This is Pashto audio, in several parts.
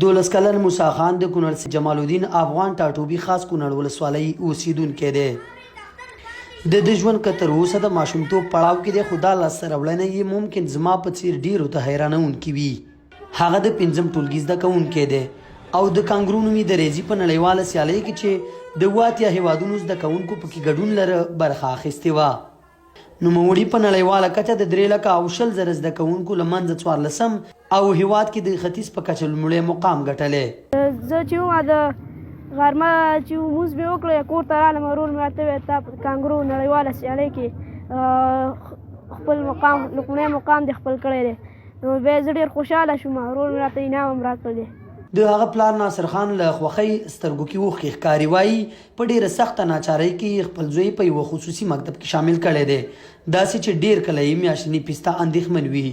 دولس کلن موسی خان د کونړ جمال الدین افغان ټاټوبي خاص کونړ ولسوالۍ اوسیدونکی دی. د ژوند که تر اوسه د ماشومتوب پړاو کې دی، خو دا لاسته راوړنه یې ممکن زما په څیر ډیرو ته حیرانونکي وي. هغه د 5م ټولګي زده کوونکی دی او د کانګرو نومي د ریاضي په نړیواله سیالۍ کې چې د 7 هیوادونو زده کوونکو پکې ګډون لره برخه اخیستې وه. نوموړي په نړیواله کچه د 3,20,000 زده کوونکو له منځه 14 او هیواد کې د ختیځ په کچه لومړی مقام ګټلی. زه چې وم د غرمه چې لمونځ مې وکړی کور ته رالم، ورور مې راته وویل تا په کانګرو نړیواله سیالۍ کې خپل مقام لومړی مقام دې خپل کړی دی. نو بیا زه ډېر خوشحاله شوم، ورور مې راته انعام هم راکړی. د هغه پلار ناصر خان له خوښۍ سترګو کې اوښکې ښکاري. وایي په ډېره سخته ناچارۍ کې خپل زوی په یوه خصوصي مکتب کې شامل کړی دی، داسې چې ډېر کله یې میاشتني پیسته اندېښمن وي.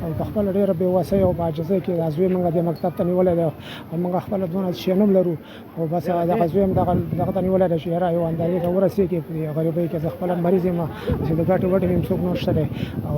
او په خپله ډېره بېوسۍ او په عاجزۍ کې دا زوی موږ دې مکتب ته نیولی دی او موږ خپله دونه شی نه لرو او بس دغه زوی هم دغه ته نیولی دی چې یاره یو اندازې ته ورسېږي په غریبۍ کې. زه خپله مریض یم چې د ګټې وټې مې څوک نشته دی او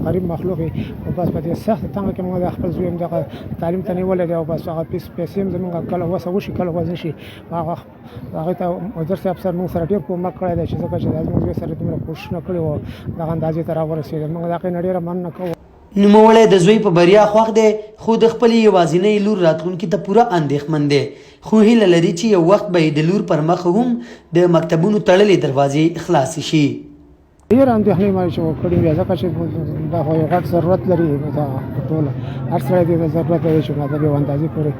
غریب مخلوق او بس په دې سخته تنګه کې موږ د خپل زوی هم دغه تعلیم ته نیولی دی او بس هغه پیسې هم زموږ کله وسه وشي کله وس نه شي. هغې ته وزیر صاحب سره موږ سره ډېر کومک کړی دی چې ځکه چې دا زموږ زوی سره دومره کوښښونه کړي وو دغه اندازې ته راورسېدل. موږ د هغې نه ډېره مننه کوو. نوموړی د زوی په بریا خوښ دی، خو د خپلې یوازینۍ لور راتلونکي ته پوره اندېښمن دی، خو هیله لري چې یو وخت به یې د لور پر مخ هم د مکتبونو تړلې دروازې خلاصې شي. ډېر اندېښنې ما چې کړې وې ځکه چې دا خو یو غټ ضرورت لري، دا ټوله هر سړی دې ضرورت لري چې د یو اندازې پورې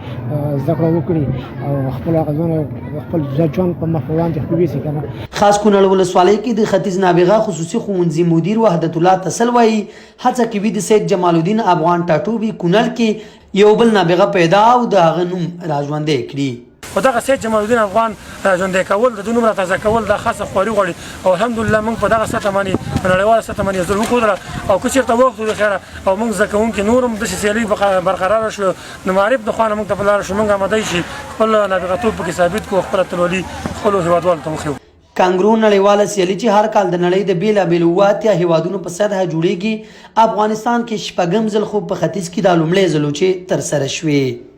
زده کړه وکړي او خپل غږونه خپل ژوند په مخ وړاندې یوسي که نه. خاص کونړ ولسوالۍ کې د ختیځ نابغه خصوصي ښوونځي مدیر وحدت الله تسل وایي هڅه کوي د سید جمال الدین افغان ټاټوبي کونړ کې یو بل نابغه پیدا او د هغه نوم راژوندی کړي. خو دغه سید جمال الدین افغان ژوندی کول د دوی نوم راتازه کول دا خاصه خواري غواړي او الحمدلله موږ په دغه سطحه باندې په نړیواله سطحه باندې ظلم وکړله او که چېرته وخت د خیره او موږ زده کوونکي نور هم داسې سیالۍ برقراره شو نو معارف د خوا نه موږ ته په لاره شو موږ اماده یو چې خپل نابغتوب پکې ثابت کړو، خپله اتلولي خپلو هېوادوالو ته وښیو. کانګرو نړیواله سیالي چې هر کال د نړۍ د بېلابېلو 7 هیوادونو په سطحه جوړیږي، افغانستان کې 6م ځل خو په ختیځ کې دا لومړی ځل و چې ترسره شوې.